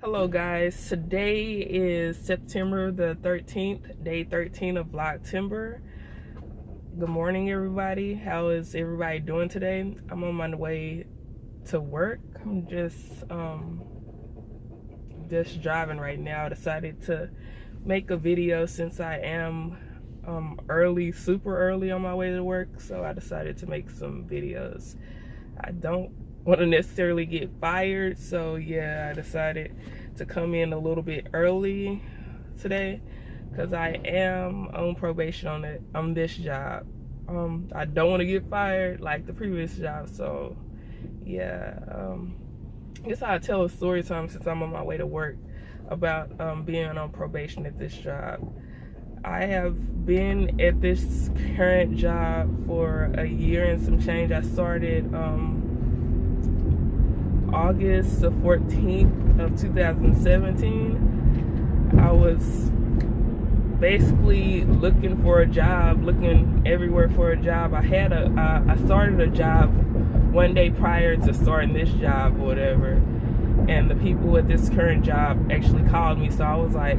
Hello guys, today is September the 13th, day 13 of VLOGTEMBER. Good morning everybody. How is everybody doing today? I'm on my way to work. I'm just driving right now. I decided to make a video since I am early, super early on my way to work, so I decided to make some videos. I don't want to necessarily get fired, so yeah, I decided to come in a little bit early today because I am on probation on this job. I don't want to get fired like the previous job, so yeah. I guess I'll tell a story time since I'm on my way to work about being on probation at this job. I have been at this current job for a year and some change. I started August the 14th of 2017. I was basically looking for a job, looking everywhere for a job. I started a job one day prior to starting this job or whatever, and the people at this current job actually called me, so I was like,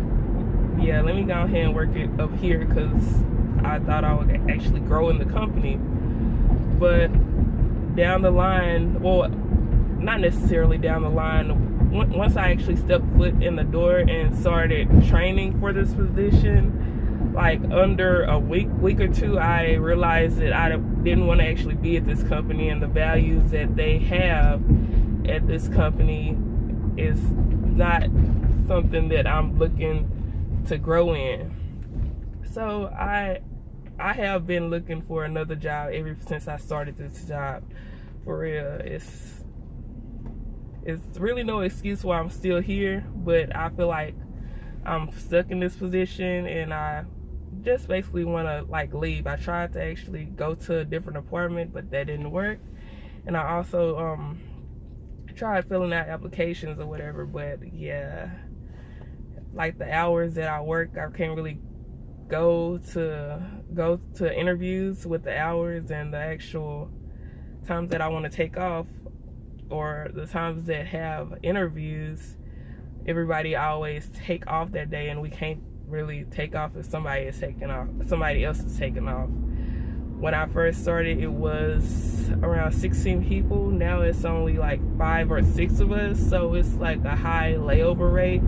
yeah, let me go ahead and work it up here because I thought I would actually grow in the company. But down the line, well, not necessarily down the line, once I actually stepped foot in the door and started training for this position, like under a week or two, I realized that I didn't want to actually be at this company, and the values that they have at this company is not something that I'm looking to grow in. So I have been looking for another job ever since I started this job. For real, it's really no excuse why I'm still here, but I feel like I'm stuck in this position and I just basically want to like leave. I tried to actually go to a different apartment, but that didn't work. And I also tried filling out applications or whatever, but yeah, like the hours that I work, I can't really go to interviews with the hours and the actual times that I want to take off, or the times that have interviews. Everybody always take off that day, and we can't really take off if somebody else is taking off. When I first started, it was around 16 people. Now it's only like 5 or 6 of us, so it's like a high layover rate,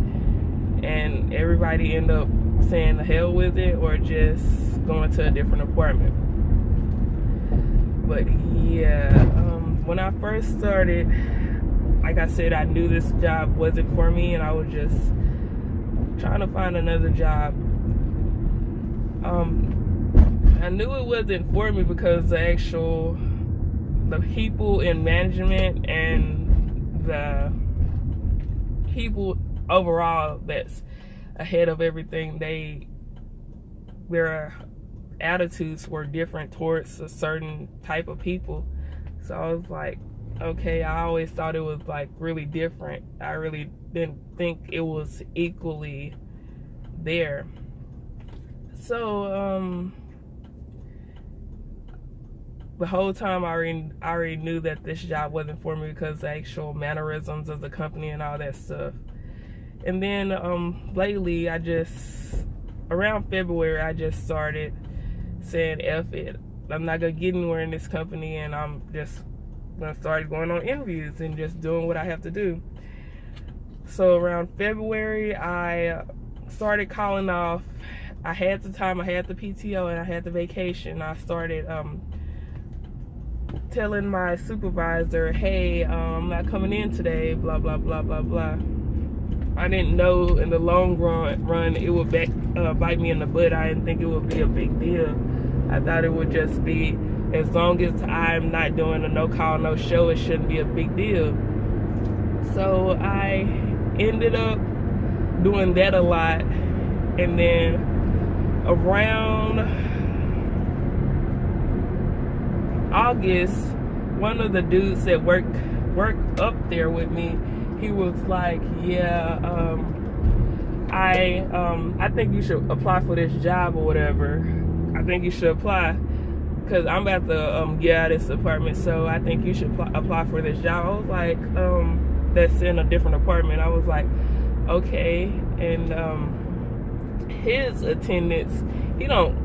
and everybody end up saying the hell with it or just going to a different apartment. But yeah, when I first started, like I said, I knew this job wasn't for me, and I was just trying to find another job. I knew it wasn't for me because the people in management and the people overall that's ahead of everything, their attitudes were different towards a certain type of people. So I was like, okay, I always thought it was like really different. I really didn't think it was equally there. So the whole time I already knew that this job wasn't for me because the actual mannerisms of the company and all that stuff. And then lately, around February, I just started saying F it. I'm not gonna get anywhere in this company, and I'm just gonna start going on interviews and just doing what I have to do. So around February, I started calling off. I had the time, I had the PTO, and I had the vacation. I started telling my supervisor, hey, I'm not coming in today, blah, blah, blah, blah, blah. I didn't know in the long run it would bite me in the butt. I didn't think it would be a big deal. I thought it would just be, as long as I'm not doing a no call, no show, it shouldn't be a big deal. So I ended up doing that a lot. And then around August, one of the dudes that work up there with me, he was like, yeah, I think you should apply for this job or whatever. I think you should apply because I'm about to get out of this apartment, so I think you should apply for this job. I was like, that's in a different apartment. I was like, okay. And his attendance, he don't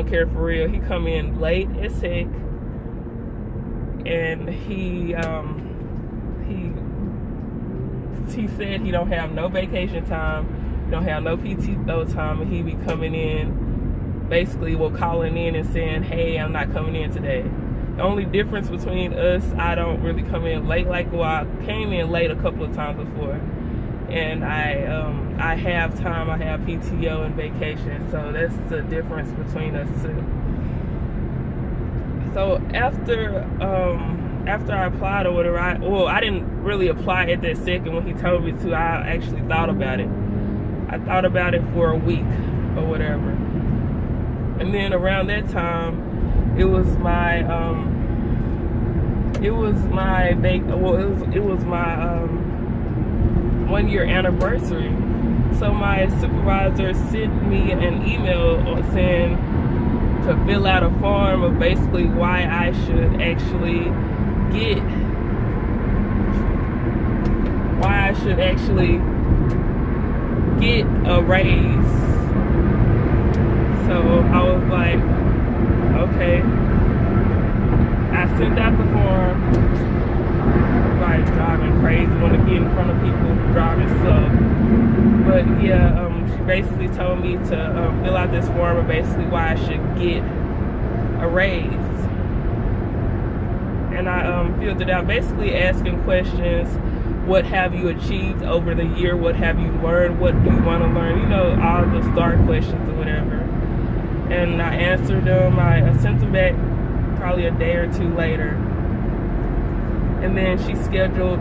care for real. He come in late as heck, and he said he don't have no vacation time, he don't have no PTO time, and he be coming in, basically, calling in and saying, hey, I'm not coming in today. The only difference between us, I don't really come in late. Like, well, I came in late a couple of times before, and I have time, I have PTO and vacation, so that's the difference between us two. So after I applied or whatever, I didn't really apply at that second when he told me to. I actually thought about it. I thought about it for a week or whatever. And then around that time, it was my 1 year anniversary. So my supervisor sent me an email saying to fill out a form of basically why I should actually get a raise. So I was like, okay. I sent out the form. Like, driving crazy, want to get in front of people, driving slow. But yeah, she basically told me to fill out this form of basically why I should get a raise. And I filled it out, basically asking questions. What have you achieved over the year? What have you learned? What do you want to learn? You know, all the STAR questions or whatever. And I answered them. I sent them back probably a day or two later. And then she scheduled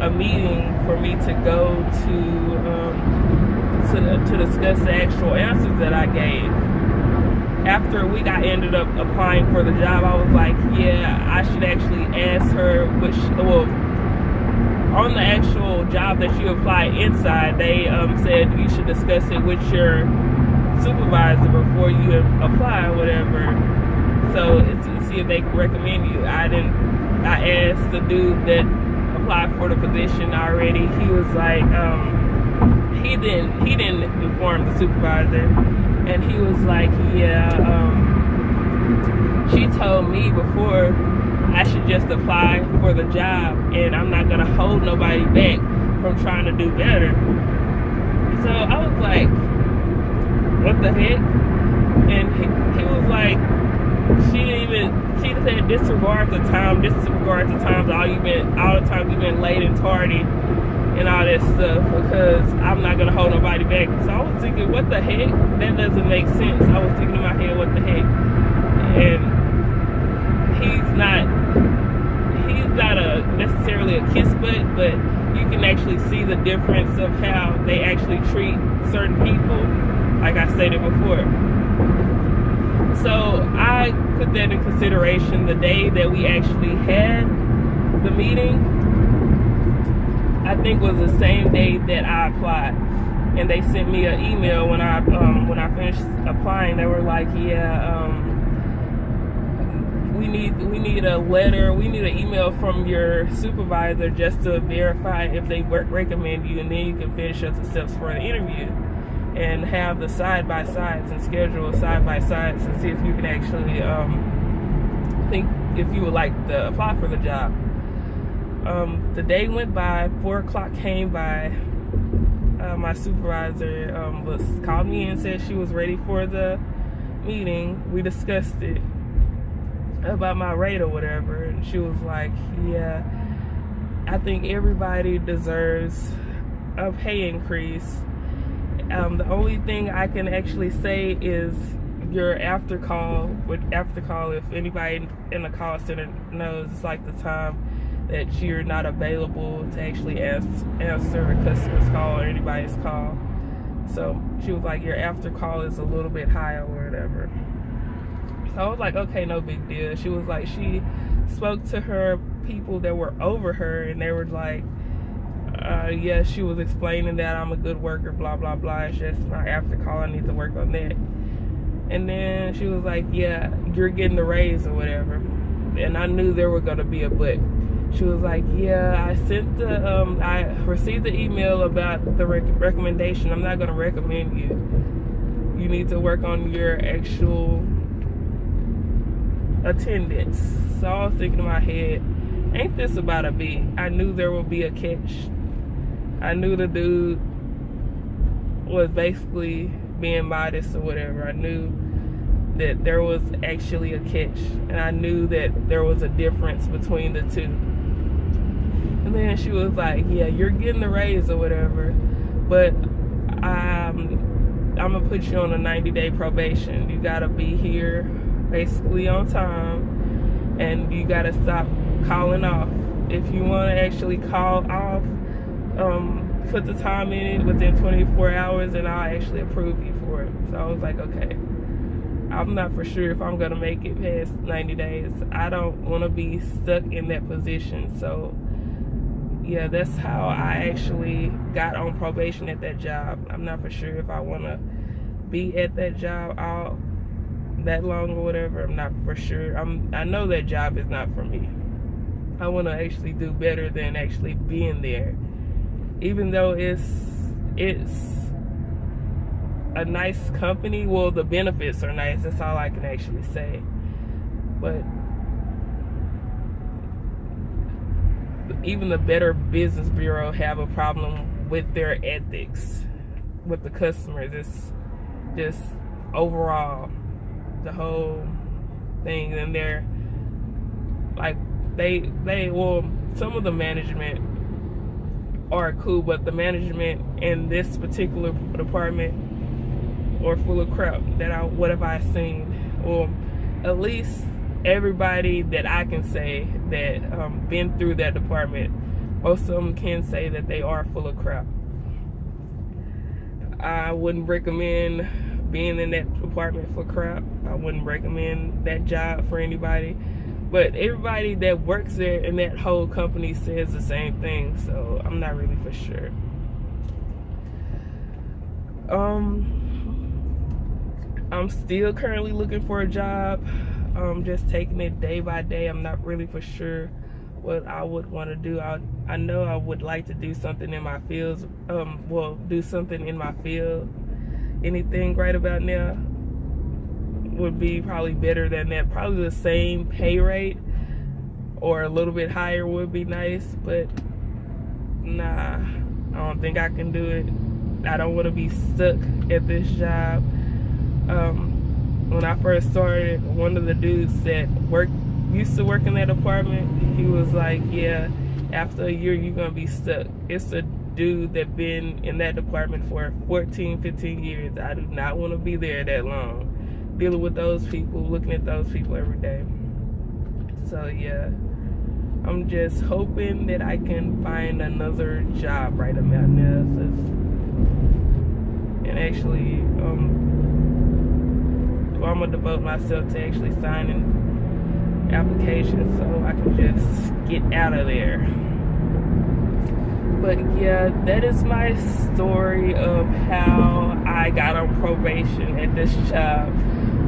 a meeting for me to go to discuss the actual answers that I gave. After a week, I ended up applying for the job. I was like, yeah, I should actually ask her on the actual job that you apply inside, they said you should discuss it with your supervisor before you apply or whatever. So to see if they can recommend you. I asked the dude that applied for the position already. He was like, he didn't inform the supervisor, and he was like, yeah, she told me before I should just apply for the job, and I'm not gonna hold nobody back from trying to do better. So I was like, what the heck? And he was like, she just said disregard the times all the time you've been late and tardy and all that stuff, because I'm not gonna hold nobody back. So I was thinking, what the heck? That doesn't make sense. I was thinking in my head, what the heck? And he's not necessarily a kiss butt, but you can actually see the difference of how they actually treat certain people, like I stated before. So I put that in consideration. The day that we actually had the meeting, I think was the same day that I applied, and they sent me an email when I finished applying. They were like, yeah, we need a letter, we need an email from your supervisor just to verify if they recommend you, and then you can finish up the steps for the interview and have the side-by-sides and schedule side-by-sides and see if you can actually think if you would like to apply for the job. The day went by, 4 o'clock came by. My supervisor called me and said she was ready for the meeting. We discussed it about my rate or whatever, and she was like, yeah, I think everybody deserves a pay increase. The only thing I can actually say is your after call, if anybody in the call center knows, it's like the time that you're not available to actually answer a customer's call or anybody's call. So she was like, your after call is a little bit higher or whatever. So I was like, okay, no big deal. She was like, she spoke to her people that were over her, and they were like, yeah, she was explaining that I'm a good worker, blah, blah, blah. It's just my after call, I need to work on that. And then she was like, yeah, you're getting the raise or whatever. And I knew there were going to be a but. she was like, yeah, I sent the I received the email about the recommendation. I'm not gonna recommend you. You need to work on your actual attendance. So I was thinking in my head, ain't this about a B? I knew there would be a catch. I knew the dude was basically being modest or whatever. I knew that there was actually a catch, and I knew that there was a difference between the two. And then she was like, yeah, you're getting the raise or whatever, but I'm gonna put you on a 90-day probation. You gotta be here basically on time, and you gotta stop calling off. If you want to actually call off, put the time in it within 24 hours and I'll actually approve you for it. So I was like, okay, I'm not for sure if I'm gonna make it past 90 days. I don't want to be stuck in that position. So yeah, that's how I actually got on probation at that job. I'm not for sure if I want to be at that job all that long or whatever. I'm not for sure. I know that job is not for me. I want to actually do better than actually being there, even though it's a nice company. Well, the benefits are nice, that's all I can actually say. But even the Better Business Bureau have a problem with their ethics with the customers. It's just overall the whole thing. And they're like, well, some of the management are cool, but the management in this particular department are full of crap. What have I seen? Well, at least everybody that I can say that been through that department, most of them can say that they are full of crap. I wouldn't recommend being in that department for crap. I wouldn't recommend that job for anybody. But everybody that works there in that whole company says the same thing, so I'm not really for sure. I'm still currently looking for a job. Just taking it day by day. I'm not really for sure what I would want to do. I know I would like to do something in my fields. Do something in my field. Anything right about now would be probably better than that. Probably the same pay rate or a little bit higher would be nice, but nah, I don't think I can do it. I don't want to be stuck at this job. When I first started, one of the dudes that used to work in that apartment, he was like, yeah, after a year you're gonna be stuck. It's a dude that been in that department for 14, 15 years. I do not want to be there that long, dealing with those people, looking at those people every day. So yeah, I'm just hoping that I can find another job right about now, and actually I'm gonna devote myself to actually signing applications so I can just get out of there. But yeah, that is my story of how I got on probation at this job.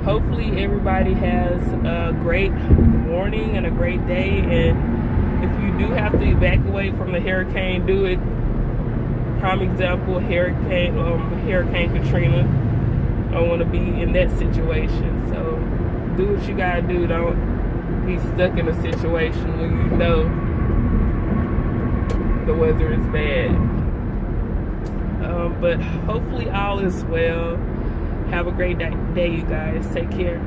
Hopefully everybody has a great morning and a great day, and if you do have to evacuate from the hurricane, do it. Prime example, Hurricane Katrina. I don't want to be in that situation, so do what you gotta do. Don't be stuck in a situation when you know the weather is bad. But hopefully all is well. Have a great day, you guys. Take care.